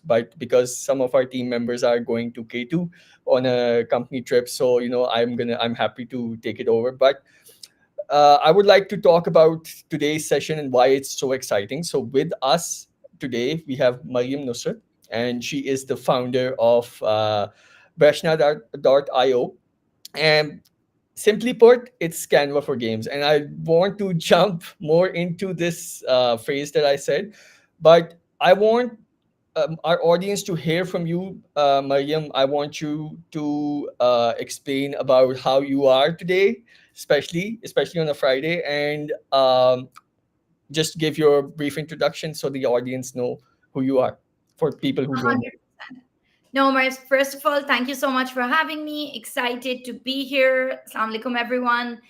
but because some of our team members are going to K2 on a company trip, so I'm happy to take it over. But I would like to talk about today's session and why it's so exciting. So, with us today, we have Mariam Nusrat, and she is the founder of Breshna.io. And simply put, it's Canva for games. And I want to jump more into this phrase that I said, but I want our audience to hear from you, Mariam. I want you to explain about how you are today, especially on a Friday, and just give your brief introduction so the audience know who you are for people who don't know. 100%. No, Mars, first of all, thank you so much for having me. Excited to be here. Assalamu alaikum, everyone.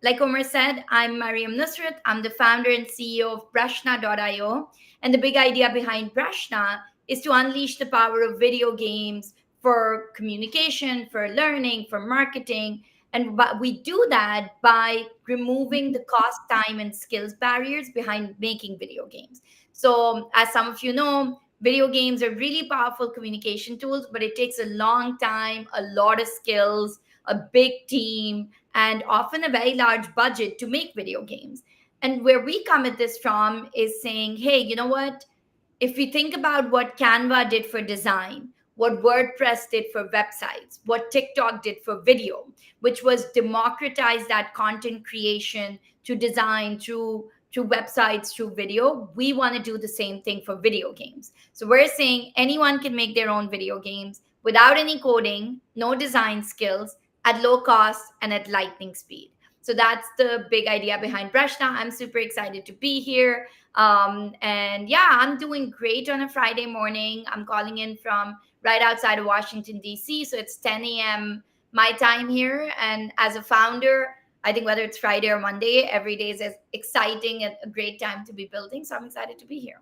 Like Omar said, I'm Mariam Nusrat. I'm the founder and CEO of Brashna.io. And the big idea behind Brashna is to unleash the power of video games for communication, for learning, for marketing. And we do that by removing the cost, time, and skills barriers behind making video games. So, as some of you know, video games are really powerful communication tools, but it takes a long time, a lot of skills, a big team, and often a very large budget to make video games. And where we come at this from is saying, hey, you know what? If we think about what Canva did for design, what WordPress did for websites, what TikTok did for video, which was democratize that content creation to design through websites, through video, we want to do the same thing for video games. So we're saying anyone can make their own video games without any coding, no design skills, at low cost and at lightning speed. So that's the big idea behind Brashna. I'm super excited to be here. And yeah, I'm doing great on a Friday morning. I'm calling in from right outside of Washington, D.C. So it's 10 a.m. my time here. And as a founder, I think whether it's Friday or Monday, every day is as exciting and a great time to be building. So I'm excited to be here.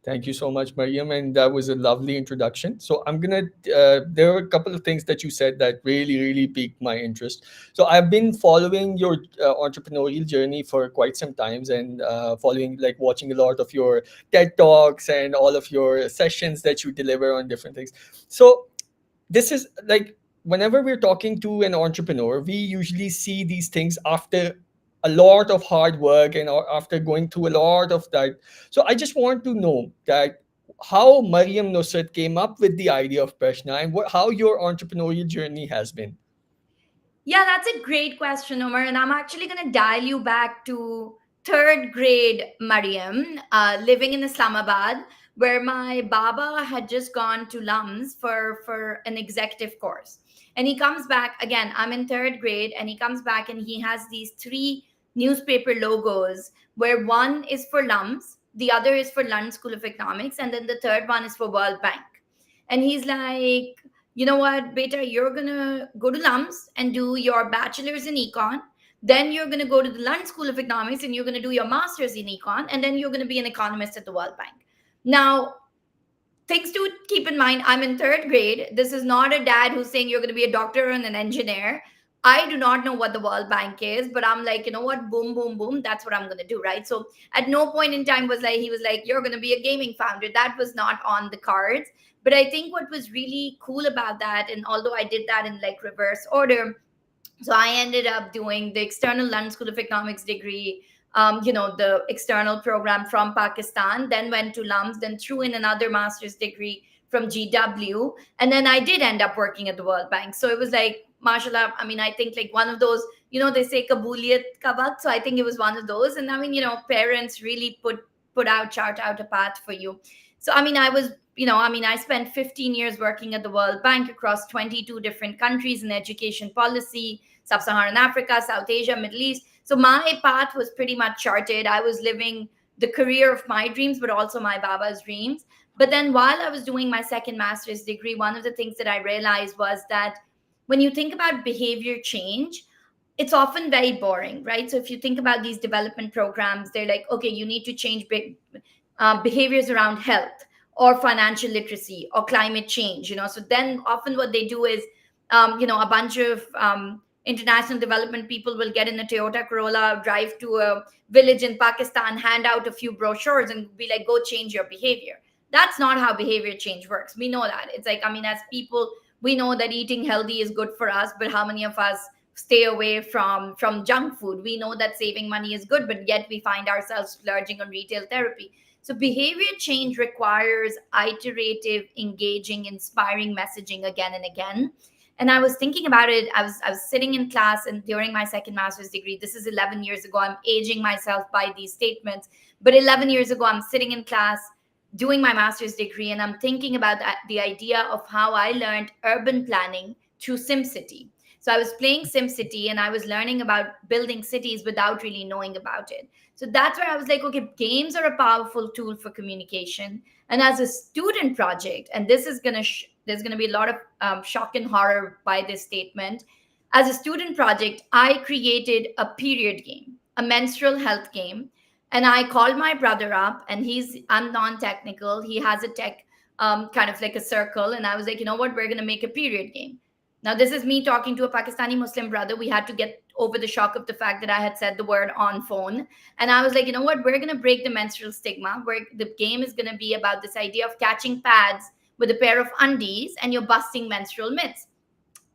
Thank you so much, Mariam, and that was a lovely introduction. So I'm gonna. There were a couple of things that you said that really, really piqued my interest. So I've been following your entrepreneurial journey for quite some times, and following, like, watching a lot of your TED talks and all of your sessions that you deliver on different things. So this is like, whenever we're talking to an entrepreneur, we usually see these things after a lot of hard work and after going through a lot of that. So I just want to know that how Mariam Nusrat came up with the idea of Prashna, and how your entrepreneurial journey has been. Yeah, that's a great question, Omar. And I'm actually going to dial you back to third grade Mariam, living in Islamabad, where my Baba had just gone to LUMS for an executive course. And he comes back again. I'm in third grade, and he comes back and he has these three newspaper logos, where one is for LUMS, the other is for London School of Economics, and then the third one is for World Bank. And he's like, you know what, beta, you're gonna go to LUMS and do your bachelor's in econ. Then you're gonna go to the London School of Economics and you're gonna do your master's in econ, and then you're gonna be an economist at the World Bank. Now, things to keep in mind, I'm in third grade. This is not a dad who's saying you're gonna be a doctor and an engineer. I do not know what the World Bank is, but I'm like, you know what, boom, boom, boom, that's what I'm gonna do, right? So at no point in time was like, he was like, you're gonna be a gaming founder. That was not on the cards. But I think what was really cool about that, and although I did that in like reverse order, so I ended up doing the external London School of Economics degree, the external program from Pakistan, then went to LUMS, then threw in another master's degree from GW. And then I did end up working at the World Bank. So it was like, mashallah, I mean, I think like one of those, they say kabuliyat ka waqt. So I think it was one of those. And I mean, parents really chart out a path for you. So I mean, I spent 15 years working at the World Bank across 22 different countries in education policy, Sub-Saharan Africa, South Asia, Middle East. So my path was pretty much charted. I was living the career of my dreams, but also my Baba's dreams. But then while I was doing my second master's degree, one of the things that I realized was that when you think about behavior change, it's often very boring, right? So if you think about these development programs, they're like, okay, you need to change behaviors around health or financial literacy or climate change. So then often what they do is a bunch of international development people will get in a Toyota Corolla, drive to a village in Pakistan, hand out a few brochures and be like, go change your behavior. That's not how behavior change works. We know that. It's like, I mean, as people, we know that eating healthy is good for us, but how many of us stay away from junk food? We know that saving money is good, but yet we find ourselves splurging on retail therapy. So behavior change requires iterative, engaging, inspiring messaging again and again. And I was thinking about it. I was sitting in class, and during my second master's degree, this is 11 years ago. I'm aging myself by these statements, but 11 years ago, I'm sitting in class doing my master's degree, and I'm thinking about the idea of how I learned urban planning through SimCity. So I was playing SimCity, and I was learning about building cities without really knowing about it. So that's where I was like, okay, games are a powerful tool for communication. And as a student project, and this is gonna there's gonna be a lot of shock and horror by this statement. As a student project, I created a period game, a menstrual health game, and I called my brother up, and I'm non-technical, he has a tech kind of like a circle, and I was like, you know what, we're going to make a period game. Now this is me talking to a Pakistani Muslim brother. We had to get over the shock of the fact that I had said the word on phone, and I was like, you know what, we're going to break the menstrual stigma, where the game is going to be about this idea of catching pads with a pair of undies, and you're busting menstrual myths.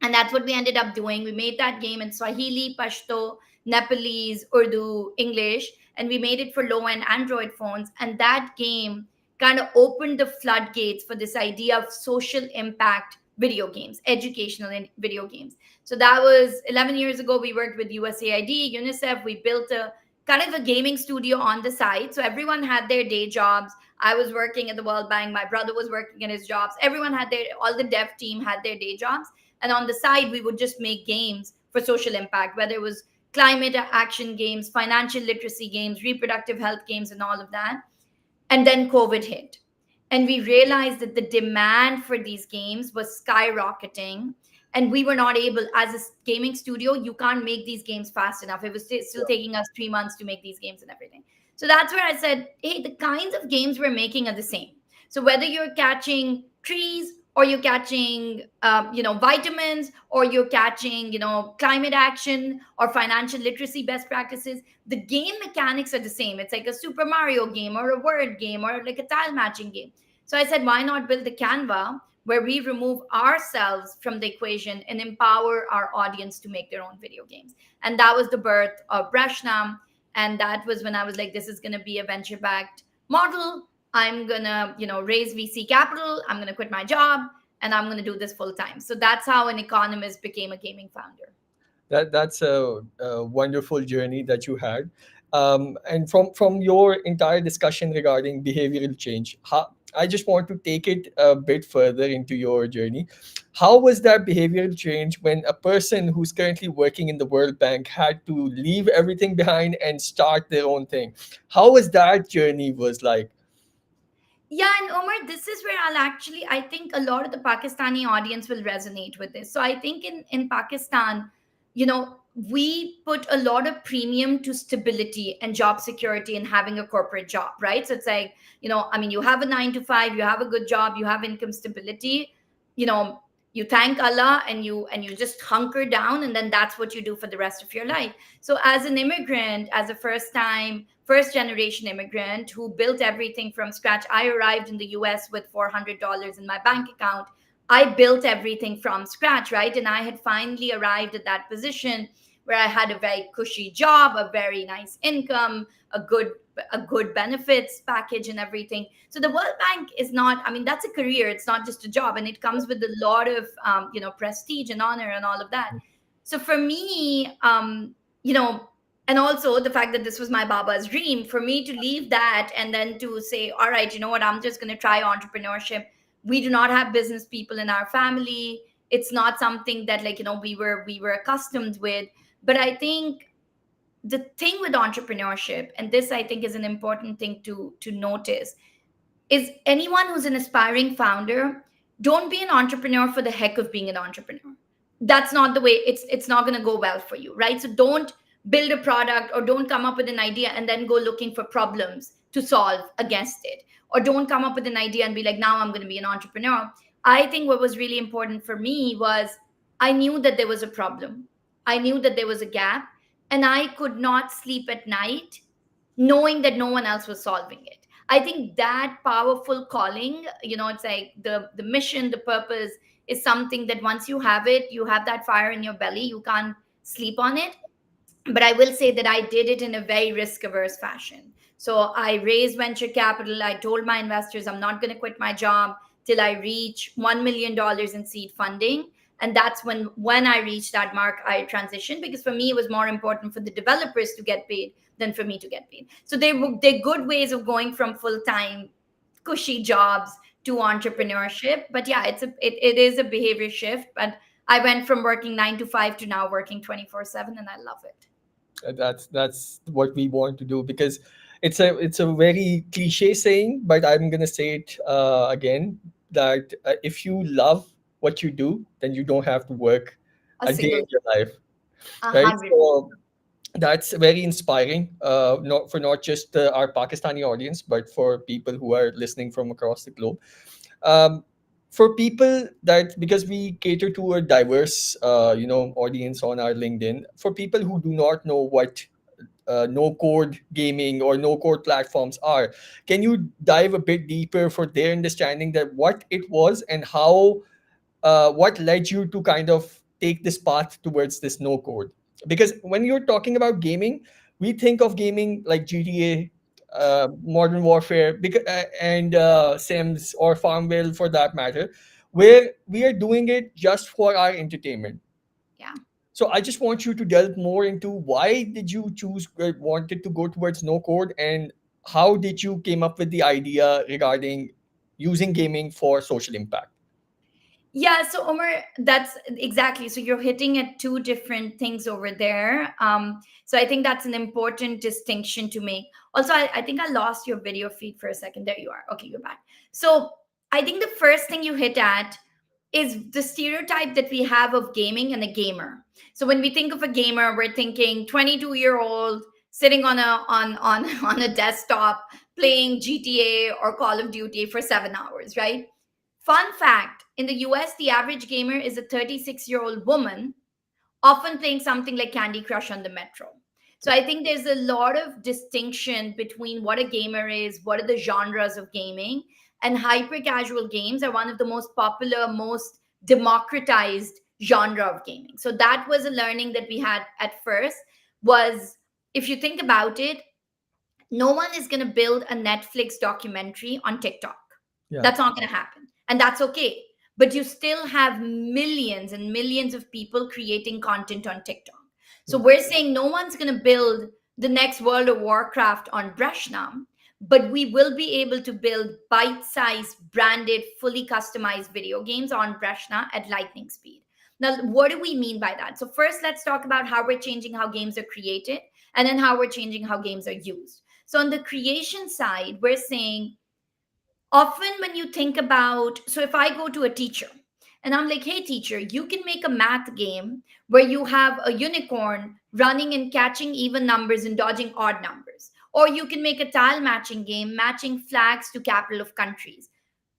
And that's what we ended up doing. We made that game in Swahili, Pashto, Nepalese, Urdu, English, and we made it for low end Android phones. And that game kind of opened the floodgates for this idea of social impact video games, educational video games. So that was 11 years ago. We worked with USAID, UNICEF. We built a kind of a gaming studio on the side. So everyone had their day jobs. I was working at the World Bank. My brother was working at his jobs. Everyone had all the dev team had their day jobs. And on the side, we would just make games for social impact, whether it was climate action games, financial literacy games, reproductive health games, and all of that. And then COVID hit. And we realized that the demand for these games was skyrocketing. And we were not able, as a gaming studio, you can't make these games fast enough. It was still taking us 3 months to make these games and everything. So that's where I said, hey, the kinds of games we're making are the same. So whether you're catching trees, or you're catching vitamins, or you're catching climate action or financial literacy best practices, the game mechanics are the same. It's like a Super Mario game or a word game or like a tile matching game. So I said, why not build a Canva where we remove ourselves from the equation and empower our audience to make their own video games? And that was the birth of Brashnam. And that was when I was like, this is going to be a venture backed model. I'm going to, raise VC capital. I'm going to quit my job, and I'm going to do this full time. So that's how an economist became a gaming founder. That's a wonderful journey that you had. And from your entire discussion regarding behavioral change, I just want to take it a bit further into your journey. How was that behavioral change when a person who's currently working in the World Bank had to leave everything behind and start their own thing? How was that journey was like? Yeah, and Omar, this is where I think a lot of the Pakistani audience will resonate with this. So I think in Pakistan, we put a lot of premium to stability and job security and having a corporate job, right? So it's like, I mean, you have a 9 to 5, you have a good job, you have income stability, you know, you thank Allah, and you just hunker down, and then that's what you do for the rest of your life. So as an immigrant, as a first generation immigrant who built everything from scratch, I arrived in the US with $400 in my bank account. I built everything from scratch, right? And I had finally arrived at that position where I had a very cushy job, a very nice income, a good benefits package and everything. So the World Bank is not, I mean, that's a career. It's not just a job, and it comes with a lot of prestige and honor and all of that. So for me, and also the fact that this was my Baba's dream, for me to leave that and then to say, all right, you know what, I'm just going to try entrepreneurship. We do not have business people in our family. It's not something that we were accustomed with. But I think the thing with entrepreneurship, and this I think is an important thing to notice, is anyone who's an aspiring founder, don't be an entrepreneur for the heck of being an entrepreneur. That's not the way. It's not going to go well for you, right? So don't build a product, or don't come up with an idea and then go looking for problems to solve against it, or don't come up with an idea and be like, now I'm going to be an entrepreneur. I think what was really important for me was, I knew that there was a problem, I knew that there was a gap, and I could not sleep at night knowing that no one else was solving it. I think that powerful calling, it's like the mission, the purpose is something that once you have it, you have that fire in your belly, you can't sleep on it. But I will say that I did it in a very risk averse fashion. So I raised venture capital. I told my investors I'm not going to quit my job till I reach $1 million in seed funding. And that's when I reached that mark, I transitioned, because for me it was more important for the developers to get paid than for me to get paid. So they're good ways of going from full time cushy jobs to entrepreneurship. But yeah, it is a behavior shift. But I went from working 9 to 5 to now working 24/7, and I love it. That's what we want to do, because it's a very cliche saying, but I'm gonna say it again, that if you love what you do, then you don't have to work A a day single in your life, a right? hundred. So that's very inspiring, not for not just our Pakistani audience, but for people who are listening from across the globe. um, for people that, because we cater to a diverse audience on our LinkedIn, for people who do not know what no code gaming or no code platforms are, can you dive a bit deeper for their understanding that what it was and how, what led you to kind of take this path towards this no code? Because when you're talking about gaming, we think of gaming like GTA, Modern Warfare, and Sims or Farmville for that matter, where we are doing it just for our entertainment. Yeah. So I just want you to delve more into why did you choose, wanted to go towards no code, and how did you came up with the idea regarding using gaming for social impact? Yeah, so Omar, that's exactly. So you're hitting at two different things over there. So I think that's an important distinction to make. Also, I think I lost your video feed for a second. There you are. Okay, you're back. So I think the first thing you hit at is the stereotype that we have of gaming and a gamer. So when we think of a gamer, we're thinking 22-year-old sitting on a desktop playing GTA or Call of Duty for 7 hours, right? Fun fact, in the US, the average gamer is a 36-year-old woman, often playing something like Candy Crush on the Metro. So I think there's a lot of distinction between what a gamer is, what are the genres of gaming, and hyper casual games are one of the most popular, most democratized genre of gaming. So that was a learning that we had at first. Was, if you think about it, no one is going to build a Netflix documentary on TikTok. Yeah. That's not going to happen. And that's okay. But you still have millions and millions of people creating content on TikTok. So Yeah. we're saying no one's going to build the next World of Warcraft on Brushnam, but we will be able to build bite sized, branded, fully customized video games on Brashna at lightning speed. Now, what do we mean by that? So, first, let's talk about how we're changing how games are created and then how we're changing how games are used. So, on the creation side, we're saying often when you think about, so if I go to a teacher and I'm like, hey teacher, you can make a math game where you have a unicorn running and catching even numbers and dodging odd numbers, or you can make a tile matching game matching flags to capital of countries.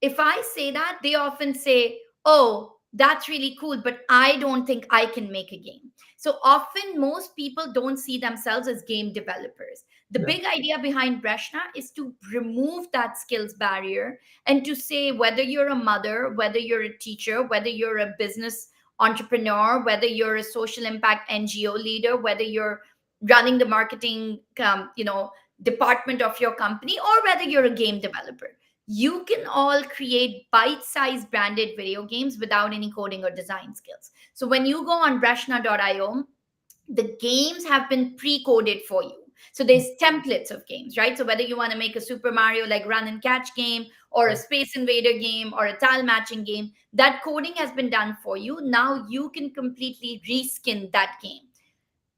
If I say that, they often say, oh, that's really cool, but I don't think I can make a game. So often, most people don't see themselves as game developers. The Yeah. big idea behind Breshna is to remove that skills barrier and to say whether you're a mother, whether you're a teacher, whether you're a business entrepreneur, whether you're a social impact NGO leader, whether you're running the marketing, department of your company, or whether you're a game developer, you can all create bite-sized branded video games without any coding or design skills. So when you go on breshna.io, the games have been pre-coded for you. So there's templates of games, right? So whether you want to make a Super Mario like run and catch game, or a Space Invader game, or a tile matching game, that coding has been done for you. Now you can completely reskin that game.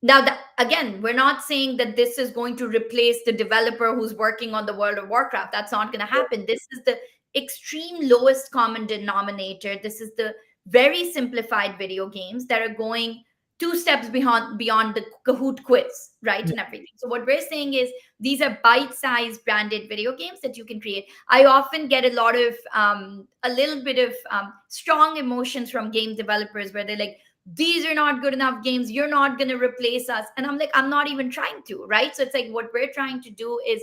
Now, again, we're not saying that this is going to replace the developer who's working on the World of Warcraft. That's not going to happen. This is the extreme lowest common denominator. This is the very simplified video games that are going two steps beyond the Kahoot quiz, right? Yeah. And everything. So what we're saying is these are bite-sized branded video games that you can create. I often get a little bit of strong emotions from game developers where they're like, these are not good enough games, you're not going to replace us. And I'm like, I'm not even trying to, right? So it's like what we're trying to do is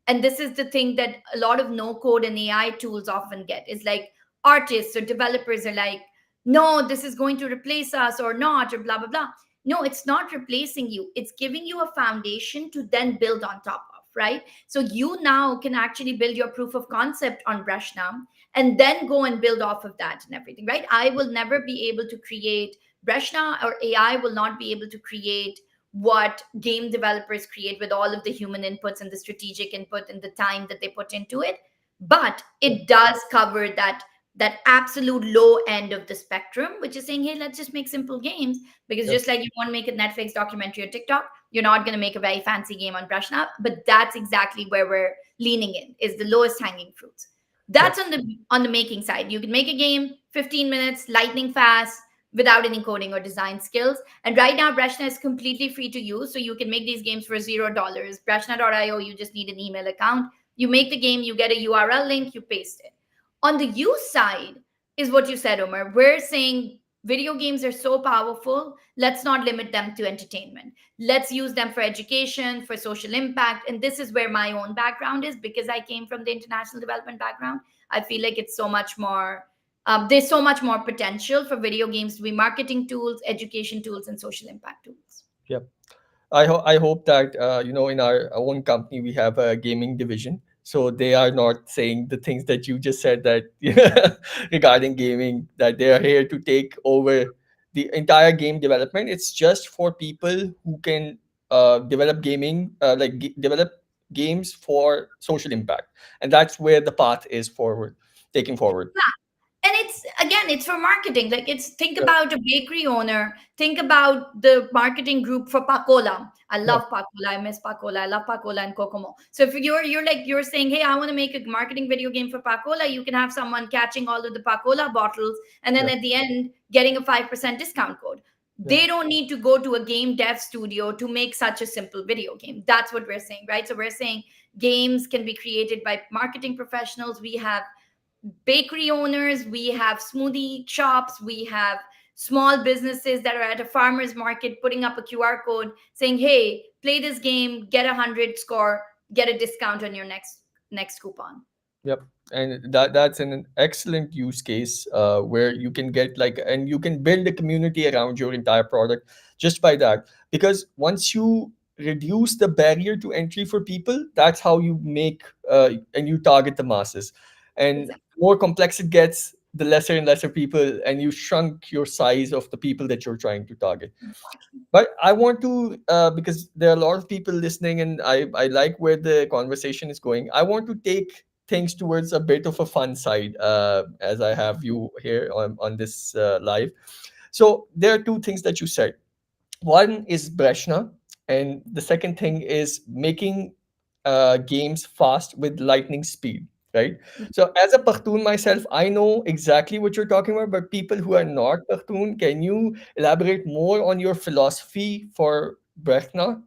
and this is the thing that a lot of no code and AI tools often get, is like artists or developers are like, no, this is going to replace us or not, or blah blah blah. No, it's not replacing you, it's giving you a foundation to then build on top of, right? So you now can actually build your proof of concept on Brashna, and then go and build off of that and everything, right? I will never be able to create Brashna, or AI will not be able to create what game developers create with all of the human inputs and the strategic input and the time that they put into it. But Yep. it does cover that absolute low end of the spectrum, which is saying, hey, let's just make simple games. Because Yep. just like you want to make a Netflix documentary or TikTok, you're not going to make a very fancy game on Brushna. But that's exactly where we're leaning in, is the lowest hanging fruits. That's Yep. on the making side. You can make a game 15 minutes, lightning fast, without any coding or design skills. And right now, Brashna is completely free to use. So you can make these games for $0. Brashna.io, you just need an email account. You make the game, you get a URL link, you paste it. On the use side, is what you said, Omar. We're saying video games are so powerful. Let's not limit them to entertainment. Let's use them for education, for social impact. And this is where my own background is, because I came from the international development background. I feel like it's so much more, there's so much more potential for video games to be marketing tools, education tools, and social impact tools. Yep. I hope that in our own company we have a gaming division, so they are not saying the things that you just said, that regarding gaming, that they are here to take over the entire game development. It's just for people who can develop gaming, develop games for social impact, and that's where the path is forward, taking forward. And it's, again, it's for marketing. Like, it's, think Yep. about a bakery owner, think about the marketing group for Pacola. I Yep. love Pacola, I miss Pacola, I love Pacola and Kokomo. So if you're like, you're saying, hey, I want to make a marketing video game for Pacola, you can have someone catching all of the Pacola bottles, and then Yep. at the end getting a 5% discount code. Yep. They don't need to go to a game dev studio to make such a simple video game. That's what we're saying, right? So we're saying games can be created by marketing professionals. We have bakery owners, we have smoothie shops, we have small businesses that are at a farmer's market putting up a QR code saying, hey, play this game, get 100 score, get a discount on your next coupon. Yep. And that's an excellent use case, where you can get like, and you can build a community around your entire product just by that. Because once you reduce the barrier to entry for people, that's how you make, and you target the masses. And Exactly. more complex it gets, the lesser and lesser people, and you shrunk your size of the people that you're trying to target. But I want to, because there are a lot of people listening, and I like where the conversation is going. I want to take things towards a bit of a fun side, as I have you here on this live. So there are two things that you said. One is Breshna, and the second thing is making games fast with lightning speed, right? So, as a Pakhtun myself, I know exactly what you're talking about, but people who are not Pakhtun, can you elaborate more on your philosophy for Breshna,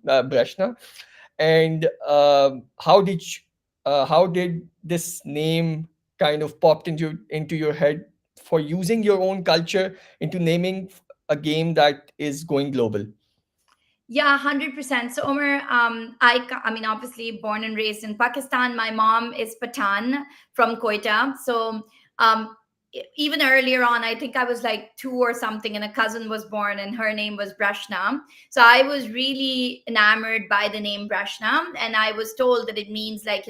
and how did this name kind of popped into your head for using your own culture into naming a game that is going global? Yeah, 100%. So, Omar, I mean, obviously, born and raised in Pakistan. My mom is Pathan from Quetta. So, um, even earlier on, I think I was like two or something, and a cousin was born, and her name was Brashna. So, I was really enamored by the name Brashna, and I was told that it means, like,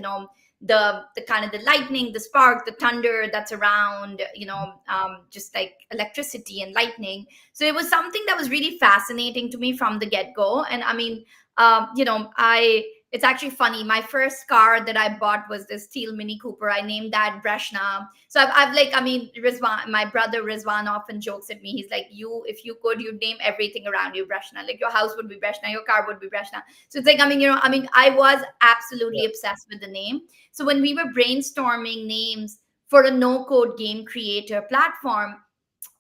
the kind of the lightning, the spark, the thunder that's around, just like electricity and lightning. So it was something that was really fascinating to me from the get-go. And I mean, I it's actually funny, my first car that I bought was this teal Mini Cooper. I named that Brashna. So I've like, I mean, Rizwan, my brother Rizwan often jokes at me. He's like, you, if you could, you'd name everything around you Brashna. Like, your house would be Brashna, your car would be Brashna. So it's like, I mean, I was absolutely obsessed with the name. So when we were brainstorming names for a no code game creator platform,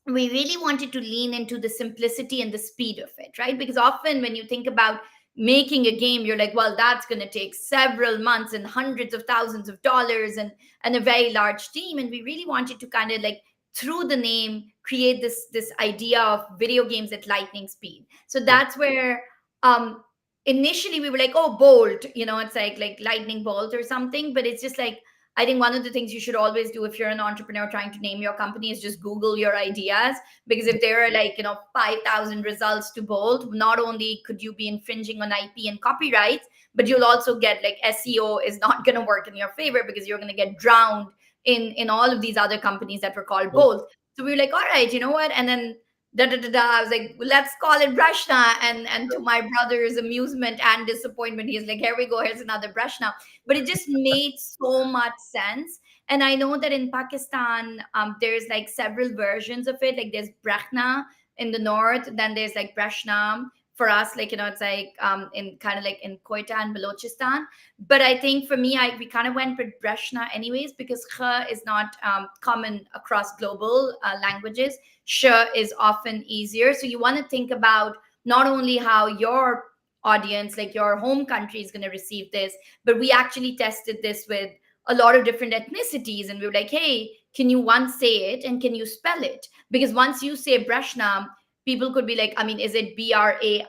we really wanted to lean into the simplicity and the speed of it, right? Because often when you think about making a game, you're like, well, that's going to take several months and hundreds of thousands of dollars, and a very large team. And we really wanted to kind of like, through the name, create this idea of video games at lightning speed. So Yep. that's where um initially we were like, oh, bolt, it's like lightning bolt or something. But it's just like, I think one of the things you should always do if you're an entrepreneur trying to name your company is just Google your ideas. Because if there are like 5,000 results to bolt, not only could you be infringing on IP and copyrights, but you'll also get like SEO is not going to work in your favor because you're going to get drowned in all of these other companies that were called Yep. bolt. So we were like, all right, you know what? And then da da da da. I was like, let's call it Brashna. And to my brother's amusement and disappointment, he's like, here we go, here's another Brashna. But it just made so much sense. And I know that in Pakistan, there's like several versions of it. Like there's Brahna in the north, then there's like Brashna for us, like it's like in kind of like in Quetta and Balochistan. But I think for me, we kind of went with Brashna anyways because kha is not common across global languages. Sh is often easier. So you want to think about not only how your audience, like your home country, is going to receive this, but we actually tested this with a lot of different ethnicities. And we were like, hey, can you once say it and can you spell it? Because once you say Brashna, people could be like, I mean, is it Braishna? Is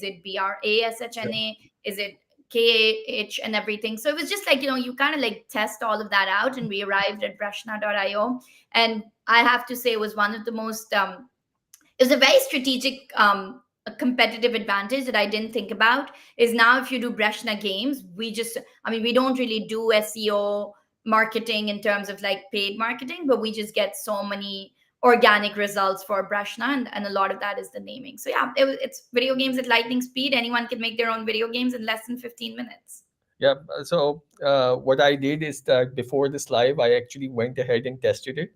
it Brashna? Is it KH and everything? So it was just like, you kind of like test all of that out. And we arrived at Brashna.io. And I have to say, it was one of the most it was a very strategic a competitive advantage that I didn't think about. Is now if you do Breshna games, I mean, we don't really do SEO marketing in terms of like paid marketing, but we just get so many organic results for Breshna, and a lot of that is the naming. So yeah, it's video games at lightning speed. Anyone can make their own video games in less than 15 minutes. Yeah. So what I did is that before this live, I actually went ahead and tested it,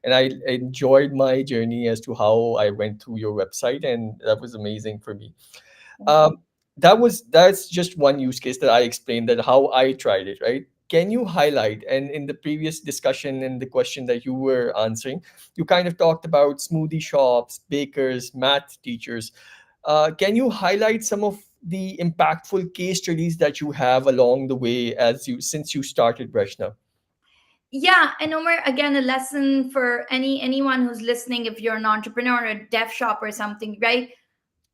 and I enjoyed my journey as to how I went through your website, and that was amazing for me. Thank Um, you. that's just one use case that I explained that how I tried it, right? Can you highlight, and in the previous discussion and the question that you were answering, you kind of talked about smoothie shops, bakers, math teachers. Can you highlight some of the impactful case studies that you have along the way as you since you started Breshna? Yeah, and Omar, again, a lesson for anyone who's listening. If you're an entrepreneur, a deaf shop or something, right?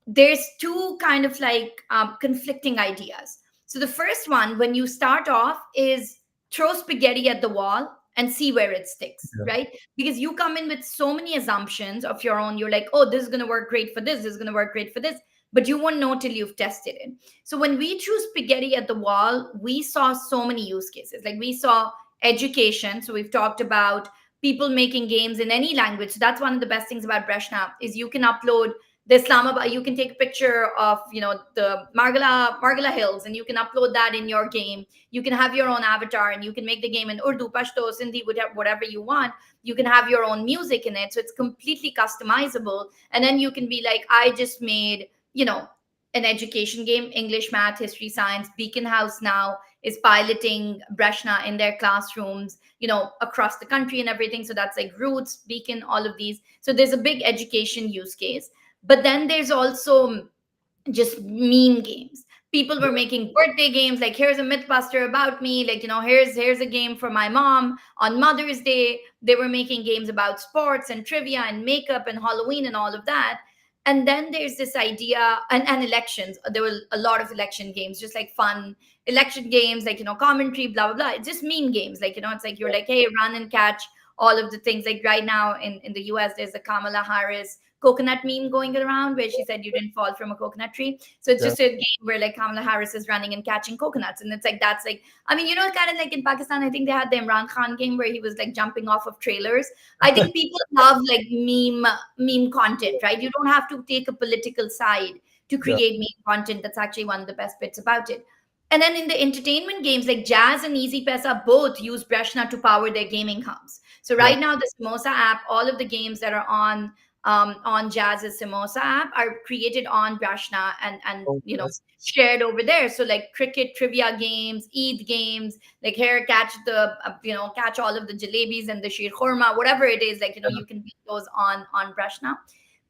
There's two kind of like conflicting ideas. So the first one, when you start off, is throw spaghetti at the wall and see where it sticks, Yeah. right? Because you come in with so many assumptions of your own. You're like, oh, this is going to work great for this is going to work great for this, but you won't know till you've tested it. So when we choose spaghetti at the wall, we saw so many use cases. Like we saw education. So we've talked about people making games in any language. So that's one of the best things about Breshna is you can upload the Islamabad. You can take a picture of the Margala Hills, and you can upload that in your game. You can have your own avatar, and you can make the game in Urdu, Pashto, Sindhi, whatever you want. You can have your own music in it, so it's completely customizable. And then you can be like, I just made an education game, English, math, history, science. Beacon House now is piloting Breshna in their classrooms, across the country and everything. So that's like Roots, Beacon, all of these. So there's a big education use case. But then there's also just meme games. People were making birthday games, like here's a mythbuster about me, like here's a game for my mom on Mother's Day. They were making games about sports and trivia and makeup and Halloween and all of that. And then there's this idea, and elections. There were a lot of election games, just like fun election games, like commentary, blah blah blah. It's just meme games, like it's like you're like, hey, run and catch all of the things. Like right now in the US, there's a Kamala Harris coconut meme going around where she said you didn't fall from a coconut tree. So it's Yeah. just a game where like Kamala Harris is running and catching coconuts. And it's like, that's like, I mean, kind of like in Pakistan, I think they had the Imran Khan game where he was like jumping off of trailers. I think people love like meme content, right? You don't have to take a political side to Yeah. create meme content. That's actually one of the best bits about it. And then in the entertainment games, like Jazz and Easy Pesa both use Breshna to power their gaming hubs. So Yeah. right now, the Samosa app, all of the games that are on Jazz's Samosa app are created on Brashna and Oh, yes. shared over there. So like cricket trivia games, Eid games, like here catch the catch all of the jalebis and the sheer khurma, whatever it is. Like Yeah. you can beat those on Brashna.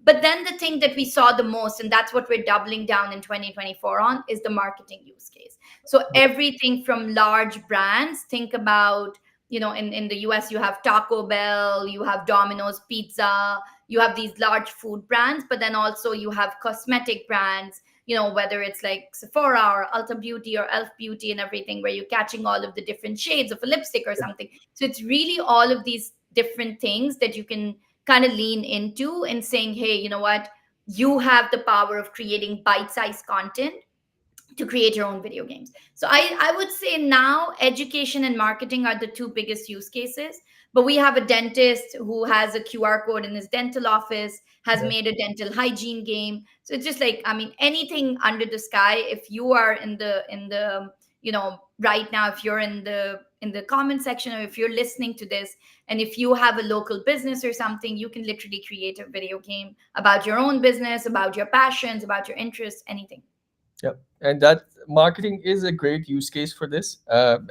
But then the thing that we saw the most, and that's what we're doubling down in 2024 on, is the marketing use case. So everything from large brands, think about, in the US, you have Taco Bell, you have Domino's Pizza, you have these large food brands, but then also you have cosmetic brands, whether it's like Sephora or Ulta Beauty or Elf Beauty and everything, where you're catching all of the different shades of a lipstick or something. So it's really all of these different things that you can kind of lean into and saying, hey, you know what, you have the power of creating bite-sized content to create your own video games. So I would say now education and marketing are the two biggest use cases. But we have a dentist who has a QR code in his dental office, has Yeah. made a dental hygiene game. So it's just like, I mean, anything under the sky. If you are in the right now, if you're in the comment section, or if you're listening to this, and if you have a local business or something, you can literally create a video game about your own business, about your passions, about your interests, anything. Yeah, and that marketing is a great use case for this.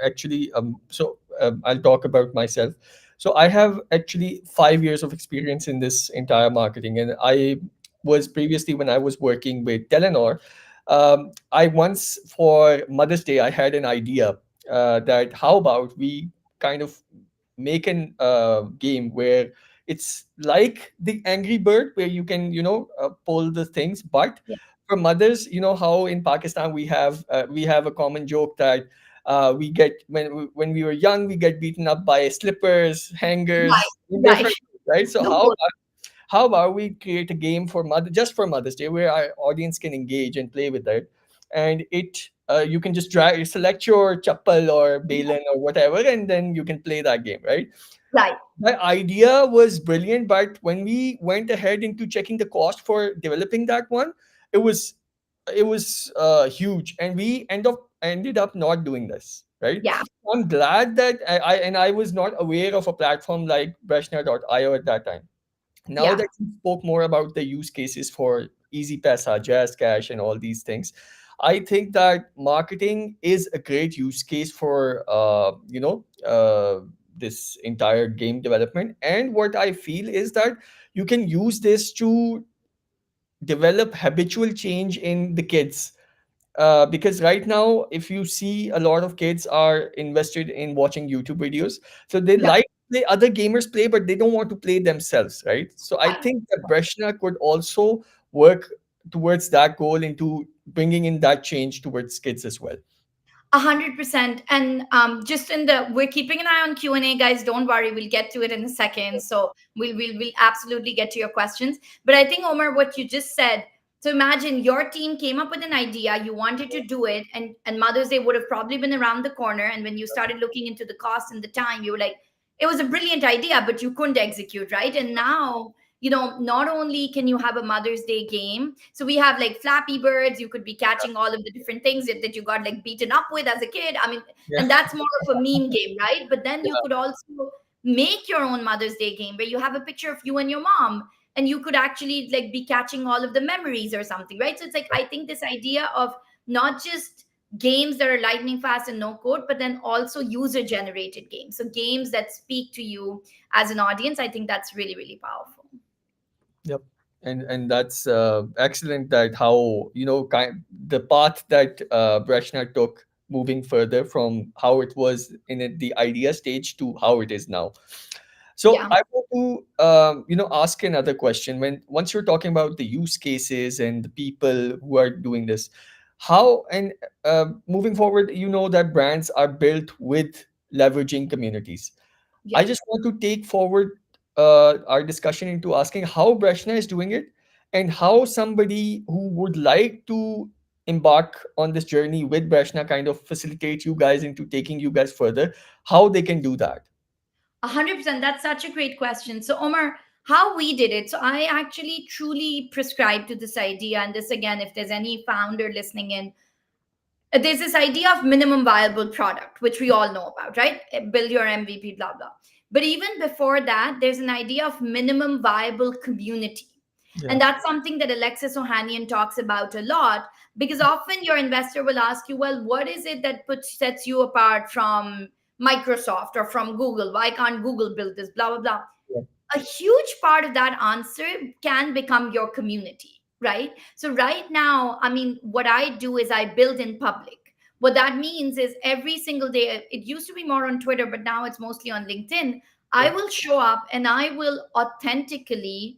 Actually, I'll talk about myself. So I have actually 5 years of experience in this entire marketing, and I was previously, when I was working with Telenor. I once, for Mother's Day, I had an idea that how about we kind of make an game where it's like the Angry Bird, where you can pull the things, but Yeah. for mothers, you know how in Pakistan we have a common joke that we get when we were young, we get beaten up by slippers, Right, hangers in their right. front, right? So The whole how about we create a game for just for Mother's Day, where our audience can engage and play with it, and you can just select your chappal or balan or whatever, and then you can play that game, right? right. The idea was brilliant, but when we went ahead into checking the cost for developing that one, it was huge, and we ended up not doing this, right? Yeah, I'm glad that I was not aware of a platform like Breshna.io at that time. Now yeah. that you spoke more about the use cases for Easy Pesa, Jazz Cash, and all these things, I think that marketing is a great use case for this entire game development. And what I feel is that you can use this to develop habitual change in the kids, because right now, if you see, a lot of kids are invested in watching YouTube videos, so they Yeah. like play other gamers play, but they don't want to play themselves, right? So I Right. think that Breshna could also work towards that goal, into bringing in that change towards kids as well. 100%. And just in the we're keeping an eye on Q&A, guys. Don't worry, we'll get to it in a second. So we'll absolutely get to your questions. But I think, Omar, what you just said, so imagine your team came up with an idea, you wanted to do it, and Mother's Day would have probably been around the corner. And when you started looking into the cost and the time, you were like, it was a brilliant idea, but you couldn't execute, right? And now, not only can you have a Mother's Day game, so we have like Flappy Birds, you could be catching all of the different things that you got like beaten up with as a kid. I mean, Yeah, and that's more of a meme game, right? But then you yeah, could also make your own Mother's Day game where you have a picture of you and your mom, and you could actually like be catching all of the memories or something, right? So it's like, I think this idea of not just games that are lightning fast and no code, but then also user generated games, so games that speak to you as an audience, I think that's really, really powerful. yep. And that's excellent, that how the path that Breshna took, moving further from how it was in the idea stage to how it is now. So Yeah. I want to, ask another question. When once you're talking about the use cases and the people who are doing this, how and moving forward, that brands are built with leveraging communities. I Yeah. just want to take forward our discussion into asking how Breshna is doing it, and how somebody who would like to embark on this journey with Breshna kind of facilitate you guys into taking you guys further, how they can do that. 100%. That's such a great question. So, Omar, how we did it. So, I actually truly prescribe to this idea. And this, again, if there's any founder listening in, there's this idea of minimum viable product, which we all know about, right? Build your MVP, blah, blah. But even before that, there's an idea of minimum viable community. Yeah. And that's something that Alexis Ohanian talks about a lot, because often your investor will ask you, well, what is it that sets you apart from Microsoft or from Google? Why can't Google build this? Blah, blah, blah. Yeah. A huge part of that answer can become your community, right? So, right now, I mean, what I do is I build in public. What that means is every single day, it used to be more on Twitter, but now it's mostly on LinkedIn. I Yeah. will show up and I will authentically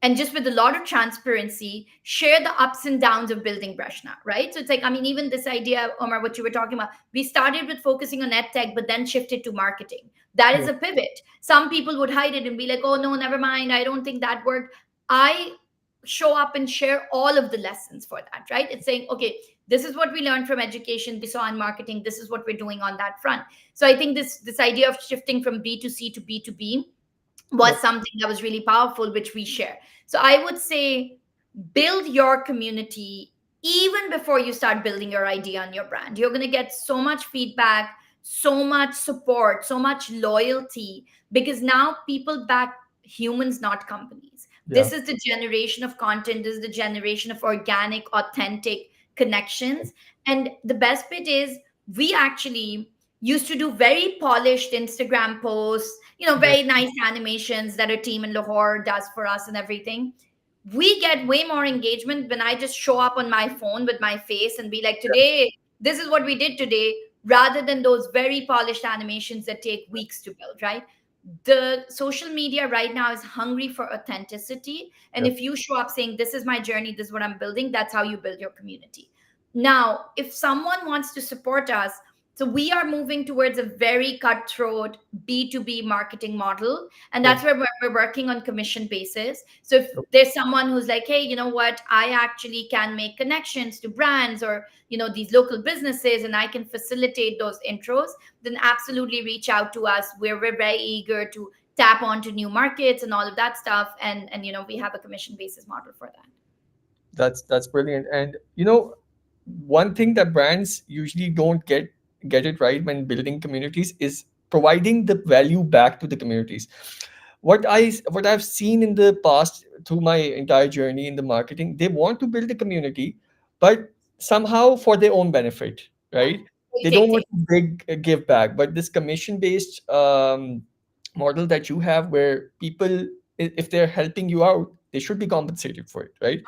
and just with a lot of transparency, share the ups and downs of building Brashna, right? So it's like, I mean, even this idea, Omar, what you were talking about, we started with focusing on ed tech, but then shifted to marketing. That is Yeah. a pivot. Some people would hide it and be like, oh, no, never mind. I don't think that worked. I show up and share all of the lessons for that, right? It's saying, okay, this is what we learned from education, this saw in marketing, this is what we're doing on that front. So I think this idea of shifting from B2C to B2B was Yep. something that was really powerful, which we share. So I would say build your community even before you start building your idea and your brand. You're going to get so much feedback, so much support, so much loyalty, because now people back humans, not companies. Yeah. This is the generation of content, this is the generation of organic, authentic connections. And the best bit is, we actually used to do very polished Instagram posts, Yes. very nice animations that a team in Lahore does for us and everything. We get way more engagement when I just show up on my phone with my face and be like, Yeah. today, this is what we did today, rather than those very polished animations that take weeks to build, right? The social media right now is hungry for authenticity. And Yeah. if you show up saying, this is my journey, this is what I'm building, that's how you build your community. Now, if someone wants to support us, so we are moving towards a very cutthroat B2B marketing model. And Yeah. that's where we're working on commission basis. So if Yep. there's someone who's like, hey, you know what, I actually can make connections to brands or, these local businesses, and I can facilitate those intros, then absolutely reach out to us. We're very eager to tap onto new markets and all of that stuff. And we have a commission basis model for that. That's brilliant. And one thing that brands usually don't get it right when building communities is providing the value back to the communities. What I've seen in the past through my entire journey in the marketing, they want to build a community, but somehow for their own benefit, right? They don't want Take. to give back. But this commission based model that you have, where people, if they're helping you out, they should be compensated for it, right?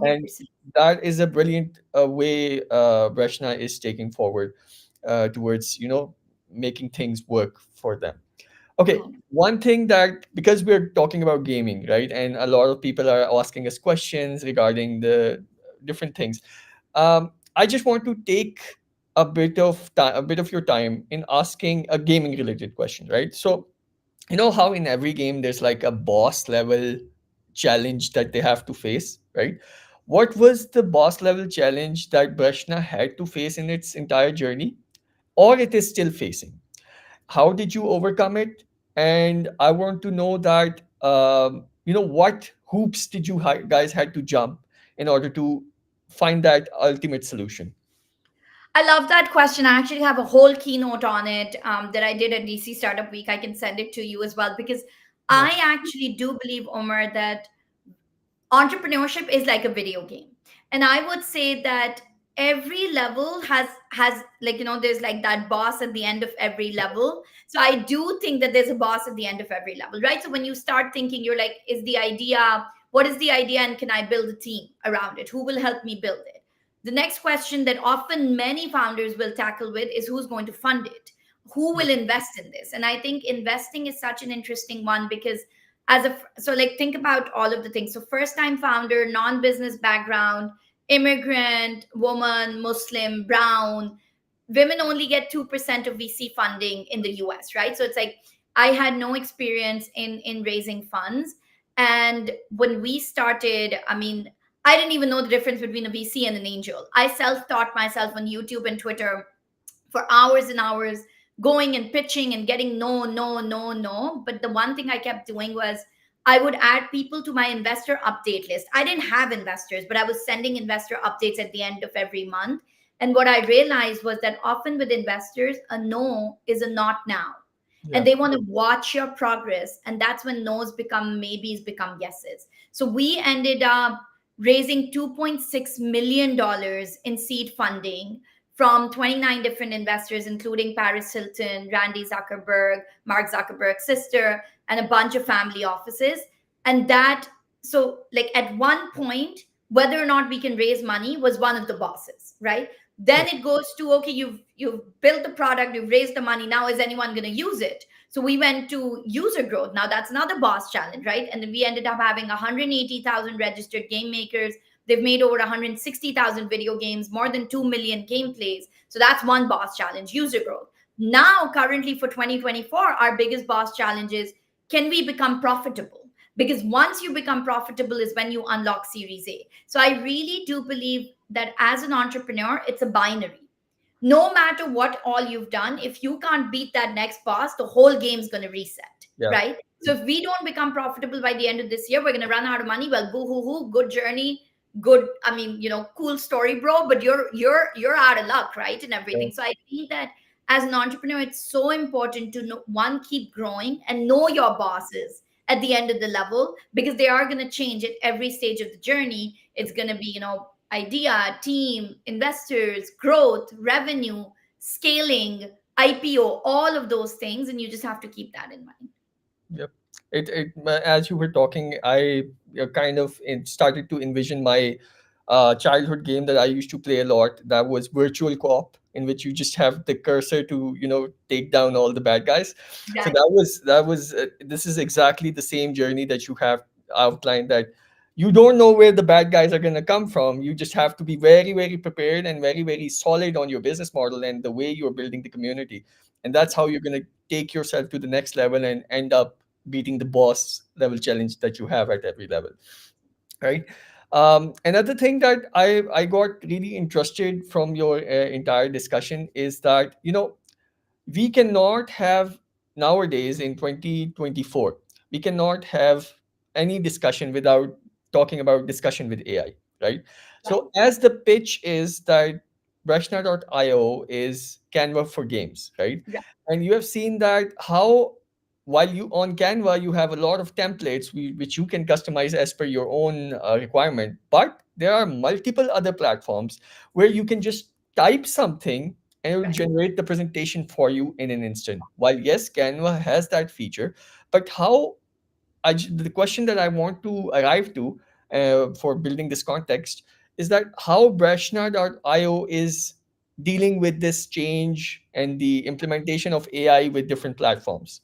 And 100%. that is a brilliant way Rachna is taking forward towards making things work for them. Okay, one thing that, because we're talking about gaming, right, and a lot of people are asking us questions regarding the different things. I just want to take a bit of your time in asking a gaming related question, right? So you know how in every game there's like a boss level challenge that they have to face, right? What was the boss level challenge that Brashna had to face in its entire journey, or it is still facing? How did you overcome it? And I want to know that what hoops did you guys had to jump in order to find that ultimate solution? I love that question. I actually have a whole keynote on it, that I did at DC Startup Week. I can send it to you as well, because I Nice. actually do believe, Omar, that entrepreneurship is like a video game. And I would say that every level has like, there's like that boss at the end of every level. So I do think that there's a boss at the end of every level, right? So when you start thinking, you're like, what is the idea, and can I build a team around it? Who will help me build it? The next question that often many founders will tackle with is, who's going to fund it? Who will invest in this? And I think investing is such an interesting one, because so like, think about all of the things. So first time founder, non-business background, immigrant, woman, Muslim, brown, women only get 2% of VC funding in the US, right? So it's like, I had no experience in raising funds. And when we started, I mean, I didn't even know the difference between a VC and an angel. I self-taught myself on YouTube and Twitter for hours and hours, going and pitching and getting no, no, no, no. But the one thing I kept doing was, I would add people to my investor update list. I didn't have investors, but I was sending investor updates at the end of every month. And what I realized was that often with investors, a no is a not now. Yeah. And they want to watch your progress. And that's when no's become maybes, become yeses. So we ended up raising $2.6 million in seed funding from 29 different investors, including Paris Hilton, Randy Zuckerberg, Mark Zuckerberg's sister, and a bunch of family offices. And that, so like at one point, whether or not we can raise money was one of the bosses, right? Then Yeah. it goes to, okay, you've built the product, you've raised the money. Now is anyone going to use it? So we went to user growth. Now that's another boss challenge, right? And then we ended up having 180,000 registered game makers. They've made over 160,000 video games, more than 2 million gameplays. So that's one boss challenge, user growth. Now, currently for 2024, our biggest boss challenge is, can we become profitable? Because once you become profitable is when you unlock Series A. So I really do believe that as an entrepreneur, it's a binary. No matter what all you've done, if you can't beat that next boss, the whole game's going to reset, Yeah. right? So if we don't become profitable by the end of this year, we're going to run out of money. Well, boo hoo hoo, good journey, good, I mean, cool story, bro, but you're out of luck, right? And Yeah. everything. So I think that as an entrepreneur, it's so important to know, one, keep growing and know your bosses at the end of the level, because they are going to change at every stage of the journey. It's going to be, idea, team, investors, growth, revenue, scaling, IPO, all of those things. And you just have to keep that in mind. Yep. As you were talking, I kind of started to envision my childhood game that I used to play a lot. That was virtual co-op, in which you just have the cursor to, take down all the bad guys. So Exactly. that was this is exactly the same journey that you have outlined. That you don't know where the bad guys are going to come from. You just have to be very, very prepared and very, very solid on your business model and the way you're building the community, and that's how you're going to take yourself to the next level and end up beating the boss level challenge that you have at every level, right? Another thing that I got really interested from your entire discussion is that, we cannot have, nowadays in 2024, we cannot have any discussion without talking about discussion with AI, right? Right. So as the pitch is that Brashna.io is Canva for games, right? Right. And you have seen that how, while you on Canva you have a lot of templates which you can customize as per your own requirement, but there are multiple other platforms where you can just type something and it will Right. generate the presentation for you in an instant. While yes, Canva has that feature, but how the question that I want to arrive to for building this context is that how Brashna.io is dealing with this change and the implementation of AI with different platforms.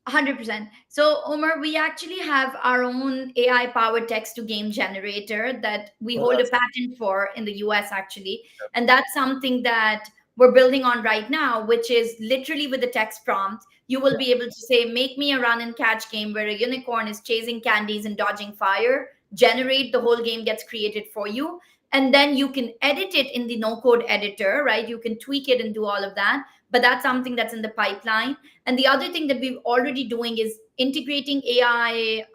100%. So, Omar, we actually have our own AI powered text to game generator that we Oh, hold a that's patent for in the US, actually. And that's something that we're building on right now, which is literally with the text prompt, you will be able to say, make me a run and catch game where a unicorn is chasing candies and dodging fire. Generate, the whole game gets created for you. And then you can edit it in the no code editor, right? You can tweak it and do all of that. But that's something that's in the pipeline. And the other thing that we're already doing is integrating AI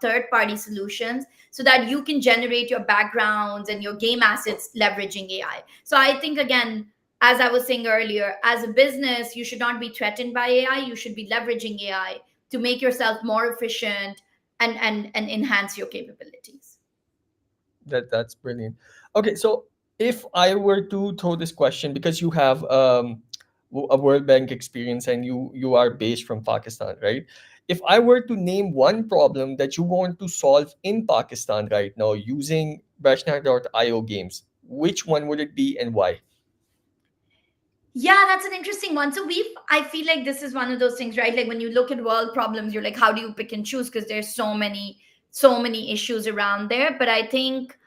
third party solutions so that you can generate your backgrounds and your game assets leveraging AI. So I think, again, as I was saying earlier, as a business, you should not be threatened by AI. You should be leveraging AI to make yourself more efficient and enhance your capabilities. that's brilliant. Okay, so if I were to throw this question, because you have a World Bank experience and you are based from Pakistan, right? If I were to name one problem that you want to solve in Pakistan right now using Brashna.io games, which one would it be and why? Yeah, that's an interesting one. So I feel like this is one of those things, right? Like when you look at world problems, you're like, how do you pick and choose? Because there's so many issues around there. But I think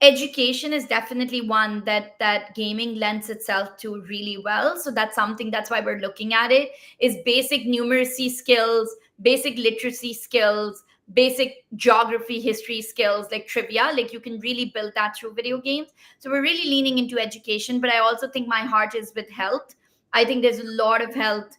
education is definitely one that gaming lends itself to really well. So that's something, that's why we're looking at it, is basic numeracy skills, basic literacy skills, basic geography history skills, like trivia, like you can really build that through video games. So we're really leaning into education, but I also think my heart is with health. I think there's a lot of health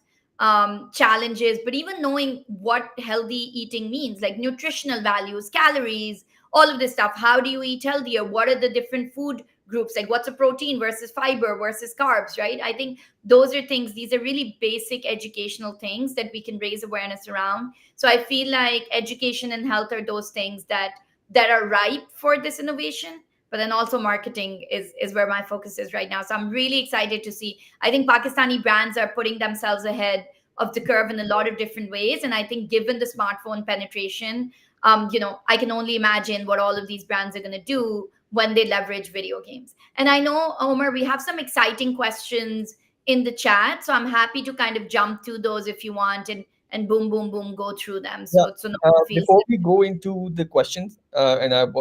challenges, but even knowing what healthy eating means, like nutritional values, calories, all of this stuff. How do you eat healthier? What are the different food groups? Like what's a protein versus fiber versus carbs, right? I think those are things, these are really basic educational things that we can raise awareness around. So I feel like education and health are those things that are ripe for this innovation. But then also marketing is where my focus is right now. So I'm really excited to see. I think Pakistani brands are putting themselves ahead of the curve in a lot of different ways. And I think given the smartphone penetration, I can only imagine what all of these brands are going to do when they leverage video games. And I know, Omar, we have some exciting questions in the chat, so I'm happy to kind of jump to those if you want, and boom, boom, boom, go through them. Yeah. So no one feels Before like, we go into the questions,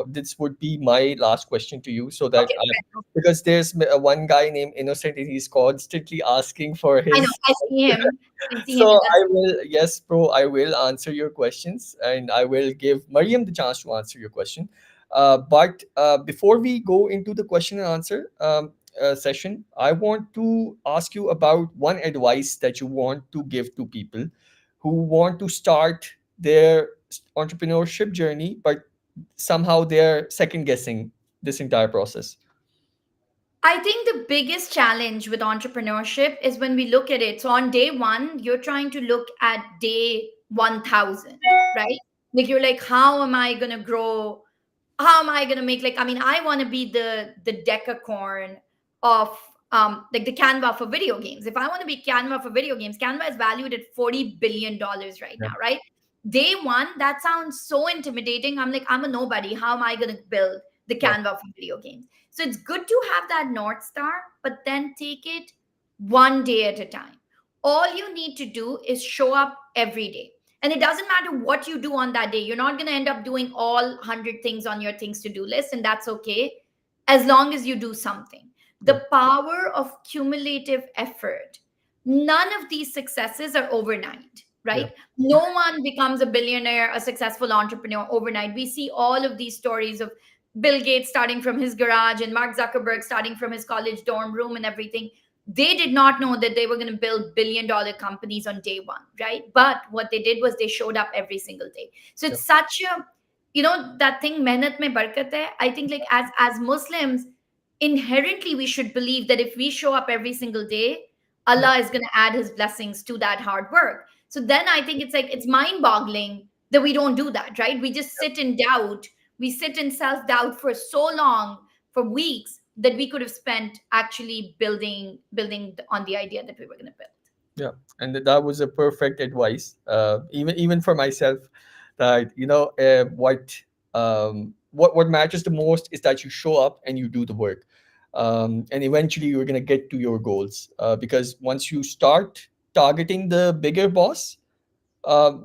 this would be my last question to you, so that okay, fair. because there's one guy named Innocent, and he's constantly asking for I know, his. I see him. I see So him, and I that's will, yes, bro, I will answer your questions, and I will give Mariam the chance to answer your question. But before we go into the question and answer session, I want to ask you about one advice that you want to give to people who want to start their entrepreneurship journey, but somehow they're second guessing this entire process. I think the biggest challenge with entrepreneurship is when we look at it. So on day one, you're trying to look at day 1000, right? Like you're like, how am I going to grow? How am I going to make, like, I mean, I want to be the decacorn of like the Canva for video games. If I want to be Canva for video games, Canva is valued at $40 billion right Yeah, now, right? Day one, that sounds so intimidating. I'm like, I'm a nobody. How am I going to build the yeah, Canva for video games? So it's good to have that North Star, but then take it one day at a time. All you need to do is show up every day. And it doesn't matter what you do on that day. You're not going to end up doing all 100 things on your things to do list, and that's okay as long as you do something. yeah, The power of cumulative effort. None of these successes are overnight, yeah, right? No one becomes a billionaire, a successful entrepreneur overnight. We see all of these stories of Bill Gates starting from his garage and Mark Zuckerberg starting from his college dorm room and everything. They did not know that they were going to build billion-dollar companies on day one, right? But what they did was they showed up every single day. So yeah, it's such a, that thing, mehnat mein barkat hai. I think, like, as Muslims, inherently we should believe that if we show up every single day, yeah, Allah is going to add his blessings to that hard work. So then I think it's like, it's mind boggling that we don't do that, right? We just sit in doubt. We sit in self doubt for so long, for weeks, that we could have spent actually building on the idea that we were going to build. yeah. And that was a perfect advice. Even for myself, that what matters the most is that you show up and you do the work, and eventually you're gonna get to your goals. Because once you start targeting the bigger boss,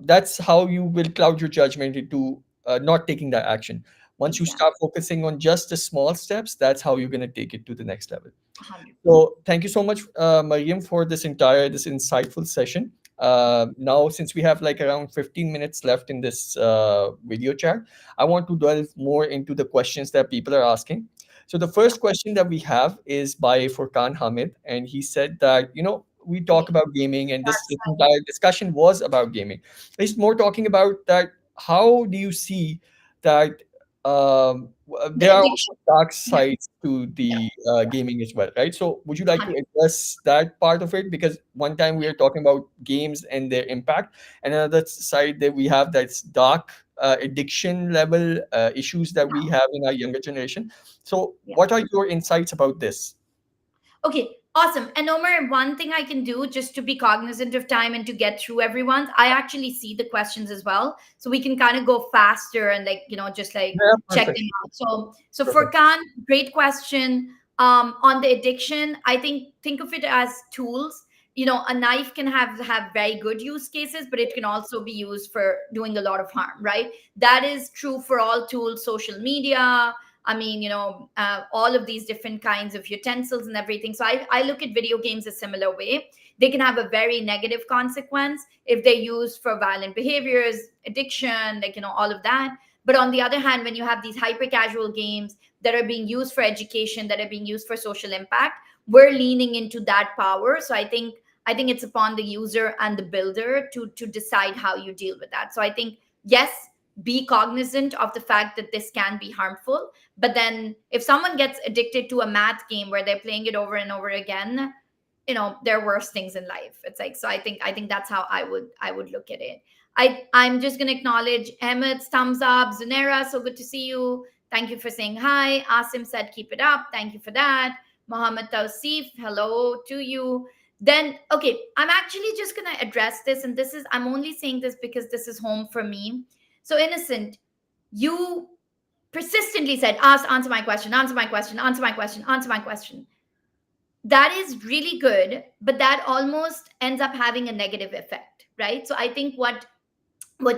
that's how you will cloud your judgment into not taking that action. Once you Exactly. start focusing on just the small steps, that's how you're gonna take it to the next level. 100%. So thank you so much, Mariam, for this insightful session. Now, since we have like around 15 minutes left in this video chat, I want to delve more into the questions that people are asking. So the Yeah. first question that we have is by Furkan Hamid, and he said that we talk Okay. about gaming, and this, That's this fine. entire discussion was about gaming. He's more talking about that. How do you see that? The There are also addiction. dark Yeah. sides to Yeah. the gaming as well, right? So would you like to 100. address that part of it? Because one time we were talking about games and their impact, and another side that we have that's dark addiction level issues that we have in our younger generation. So Yeah. what are your insights about this? Okay, awesome. And Omar, one thing I can do just to be cognizant of time and to get through everyone's, I actually see the questions as well. So we can kind of go faster and, like, just like Yeah, check perfect, them out. So perfect. Furkan, great question. On the addiction, I think of it as tools. A knife can have very good use cases, but it can also be used for doing a lot of harm, right? That is true for all tools, social media, I mean, all of these different kinds of utensils and everything. So I look at video games a similar way. They can have a very negative consequence if they're used for violent behaviors, addiction, like, all of that. But on the other hand, when you have these hyper casual games that are being used for education, that are being used for social impact, we're leaning into that power. So I think it's upon the user and the builder to decide how you deal with that. So I think, yes, be cognizant of the fact that this can be harmful, but then if someone gets addicted to a math game where they're playing it over and over again, there are worse things in life. It's like, so I think that's how I would look at it. I'm just going to acknowledge Emmett's thumbs up. Zunera, so good to see you. Thank you for saying hi. Asim said keep it up. Thank you for that. Mohammed Tausif, hello to you. Then, okay, I'm actually just going to address this, and I'm only saying this because this is home for me. So, Innocent, you persistently said, answer my question, answer my question, answer my question, answer my question. that is really good, but that almost ends up having a negative effect, right? So I think what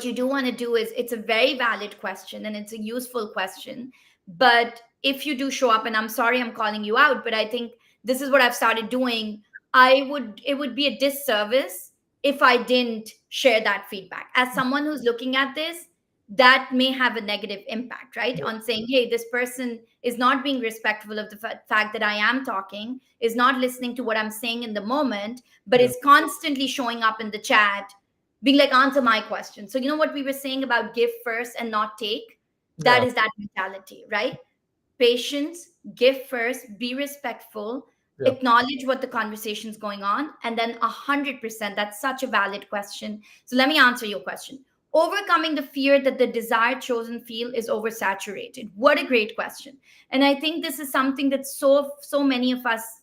you do want to do is, it's a very valid question and it's a useful question, but if you do show up, and I'm sorry I'm calling you out, but I think this is what I've started doing, it would be a disservice if I didn't share that feedback. As someone who's looking at this, that may have a negative impact, right, Yeah. on saying, hey, this person is not being respectful of the fact that I am talking, is not listening to what I'm saying in the moment, but Yeah. is constantly showing up in the chat being like, answer my question. So you know what we were saying about give first and not take? That Yeah. is that mentality, right? Patience, give first, be respectful, Yeah. acknowledge what the conversation's going on, and then 100%. That's such a valid question. So let me answer your question. Overcoming the fear that the desired chosen field is oversaturated. What a great question. And I think this is something that so many of us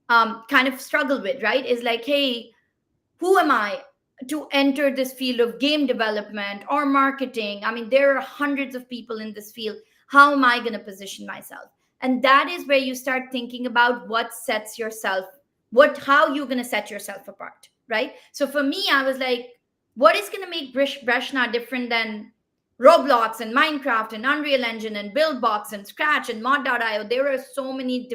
kind of struggle with, right? Is like, hey, who am I to enter this field of game development or marketing? I mean, there are hundreds of people in this field. How am I going to position myself? And that is where you start thinking about what sets yourself, how you're going to set yourself apart, right? So for me, I was like, what is going to make Breshna different than Roblox and Minecraft and Unreal Engine and Buildbox and Scratch and Mod.io? There are so many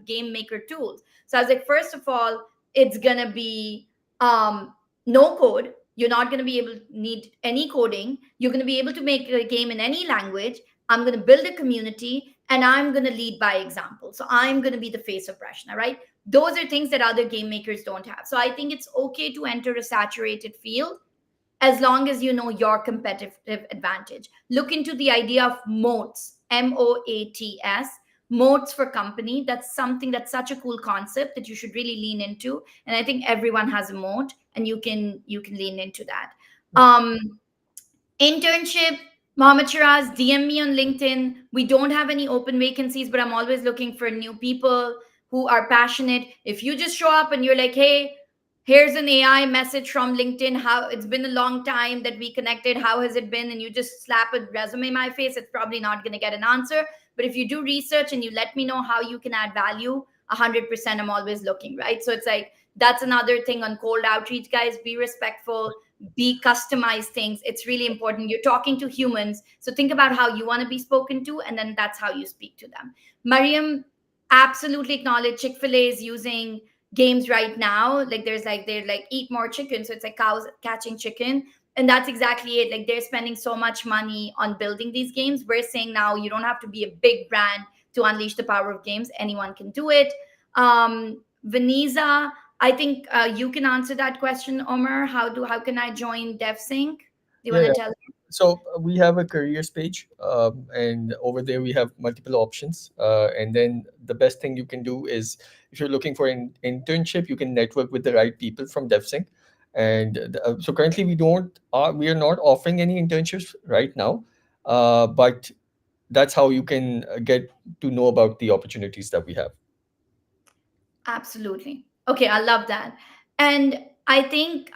game maker tools. So I was like, first of all, it's going to be um, no code. You're not going to be able to need any coding. You're going to be able to make a game in any language. I'm going to build a community and I'm going to lead by example. So I'm going to be the face of Prashna, right? Those are things that other game makers don't have. So I think it's okay to enter a saturated field as long as you know your competitive advantage. Look into the idea of moats, MOATS, moats for company. That's something that's such a cool concept that you should really lean into. And I think everyone has a moat, and you can lean into that. Um, Internship, Mohammed Shiraz, DM me on LinkedIn. We don't have any open vacancies, but I'm always looking for new people who are passionate. If you just show up and you're like, hey, here's an AI message from LinkedIn, how it's been a long time that we connected, how has it been? And you just slap a resume in my face, it's probably not going to get an answer. But if you do research and you let me know how you can add value, 100%, I'm always looking, right? So it's like, that's another thing on cold outreach, guys. Be respectful, be customized things. It's really important. You're talking to humans, so think about how you want to be spoken to, and then that's how you speak to them. Mariam, absolutely acknowledge Chick-fil-A is using games right now. Like they're like eat more chicken, so it's like cows catching chicken. And that's exactly it. Like they're spending so much money on building these games. We're saying now you don't have to be a big brand to unleash the power of games. Anyone can do it. Veniza, I think you can answer that question, Omar. How can I join DevSync? Do you Yeah. want Yeah. to tell? So we have a careers page, and over there we have multiple options. And then the best thing you can do is, if you're looking for an internship, you can network with the right people from DevSync. And so currently we are not offering any internships right now, but that's how you can get to know about the opportunities that we have. Absolutely. Okay, I love that. And I think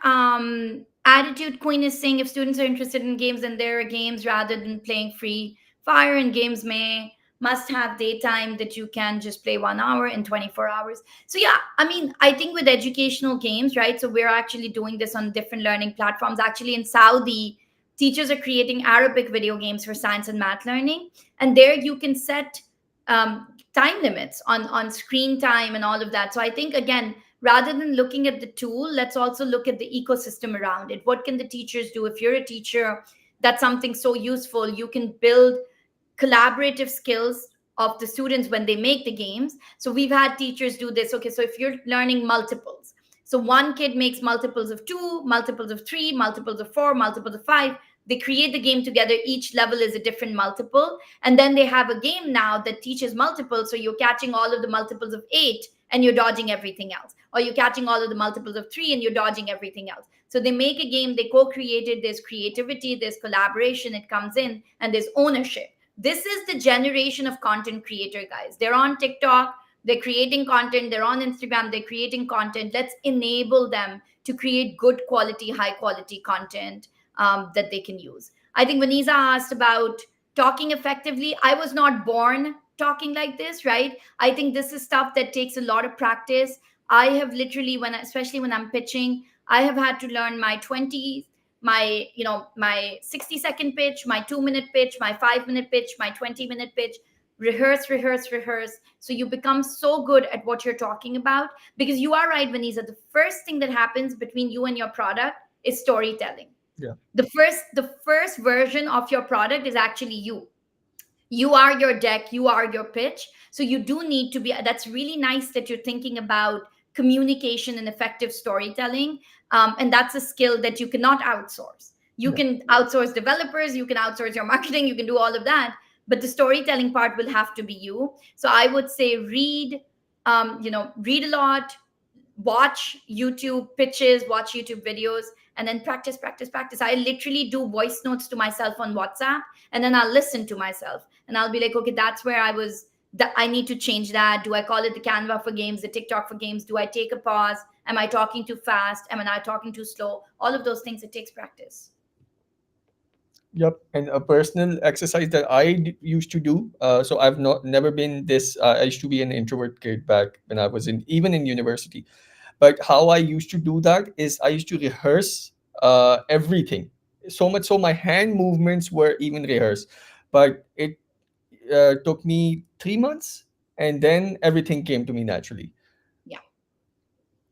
Attitude Queen is saying if students are interested in games, then there are games rather than playing free fire, and games may must have daytime that you can just play 1 hour in 24 hours. So yeah, I mean, I think with educational games, right? So we're actually doing this on different learning platforms. Actually, in Saudi, teachers are creating Arabic video games for science and math learning. And there you can set time limits on screen time and all of that. So I think, again, rather than looking at the tool, let's also look at the ecosystem around it. What can the teachers do? If you're a teacher, that's something so useful. You can build collaborative skills of the students when they make the games. So we've had teachers do this. Okay, so if you're learning multiples, so one kid makes multiples of two, multiples of three, multiples of four, multiples of five. They create the game together. Each level is a different multiple. And then they have a game now that teaches multiples. So you're catching all of the multiples of eight and you're dodging everything else. Or you're catching all of the multiples of three and you're dodging everything else. So they make a game, they co created, there's creativity, there's collaboration, it comes in, and there's ownership. This is the generation of content creator, guys. They're on TikTok, they're creating content, they're on Instagram, they're creating content. Let's enable them to create good quality, high quality content that they can use. I think Vanessa asked about talking effectively. I was not born talking like this, right? I think this is stuff that takes a lot of practice. I have literally, especially when I'm pitching, I have had to learn my 20, my 60-second pitch, my 2-minute pitch, my 5-minute pitch, my 20-minute pitch, rehearse, rehearse, rehearse. So you become so good at what you're talking about. Because you are right, Vanessa, the first thing that happens between you and your product is storytelling. Yeah. The first version of your product is actually you. You are your deck, you are your pitch. So you do need to be, that's really nice that you're thinking about communication and effective storytelling. And that's a skill that you cannot outsource. You Yeah. can outsource developers, you can outsource your marketing, you can do all of that, but the storytelling part will have to be you. So I would say read, read a lot, watch YouTube pitches, watch YouTube videos, and then practice, practice, practice. I literally do voice notes to myself on WhatsApp, and then I'll listen to myself, and I'll be like, okay, that's where I was. That I need to change that. Do I call it the Canva for games, the TikTok for games? Do I take a pause? Am I talking too fast? Am I talking too slow? All of those things, it takes practice. Yep. And a personal exercise that used to do. So I've not never been this. I used to be an introvert kid back when I was in even in university. But how I used to do that is I used to rehearse everything. So much so my hand movements were even rehearsed. But it took me 3 months, and then everything came to me naturally. Yeah.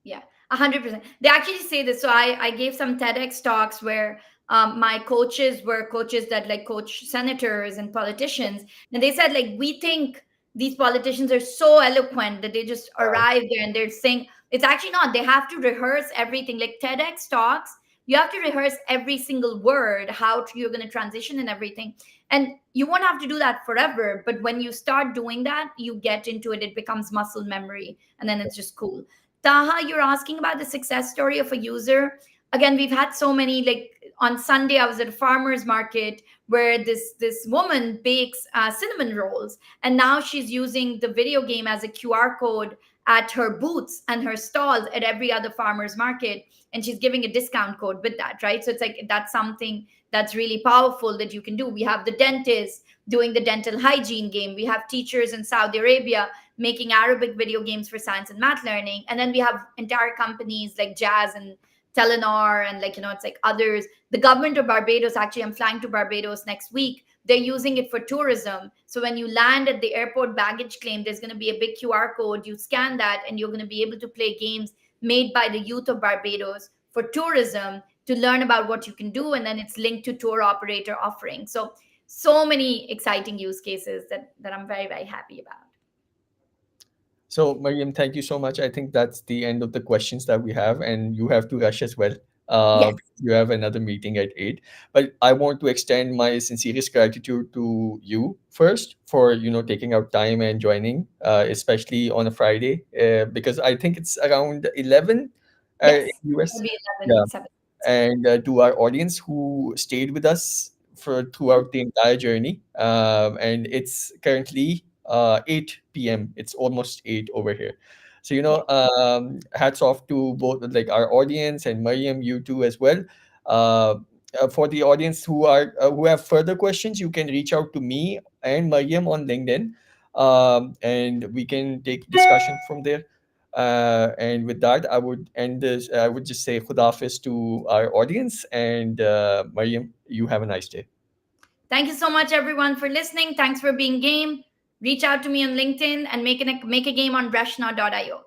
Yeah, 100%. They actually say this. So I gave some TEDx talks where my coaches were coaches that like coach senators and politicians, and they said like we think these politicians are so eloquent that they just Wow. arrive there and they're saying it's actually not. They have to rehearse everything. Like TEDx talks, you have to rehearse every single word, you're going to transition and everything. And you won't have to do that forever, but when you start doing that, you get into it. It becomes muscle memory, and then it's just cool. Taha, you're asking about the success story of a user. Again, we've had so many. Like on Sunday, I was at a farmer's market where this woman bakes cinnamon rolls, and now she's using the video game as a QR code at her booths and her stalls at every other farmer's market, and she's giving a discount code with that, right? So it's like that's something that's really powerful that you can do. We have the dentist doing the dental hygiene game. We have teachers in Saudi Arabia making Arabic video games for science and math learning. And then we have entire companies like Jazz and Telenor and it's like others. The government of Barbados, actually, I'm flying to Barbados next week. They're using it for tourism. So when you land at the airport baggage claim, there's going to be a big QR code. You scan that and you're going to be able to play games made by the youth of Barbados for tourism to learn about what you can do. And then it's linked to tour operator offering. So many exciting use cases that I'm very, very happy about. So, Mariam, thank you so much. I think that's the end of the questions that we have, and you have to rush as well. Yes. You have another meeting at 8. But I want to extend my sincerest gratitude to you first for taking out time and joining, especially on a Friday, because I think it's around 11 in Yes, US. it'll be Yeah, 11, 7. and to our audience who stayed with us for throughout the entire journey. And it's currently 8 p.m. It's almost 8 over here. So, Yeah. hats off to both like our audience and Mariam, you too as well. Uh, for the audience who have further questions, you can reach out to me and Mariam on LinkedIn, and we can take discussion from there. And with that, I would end this. I would just say Khudafis to our audience. And Mariam, you have a nice day. Thank you so much, everyone, for listening. Thanks for being game. Reach out to me on LinkedIn and make a game on Brashna.io. Thank you.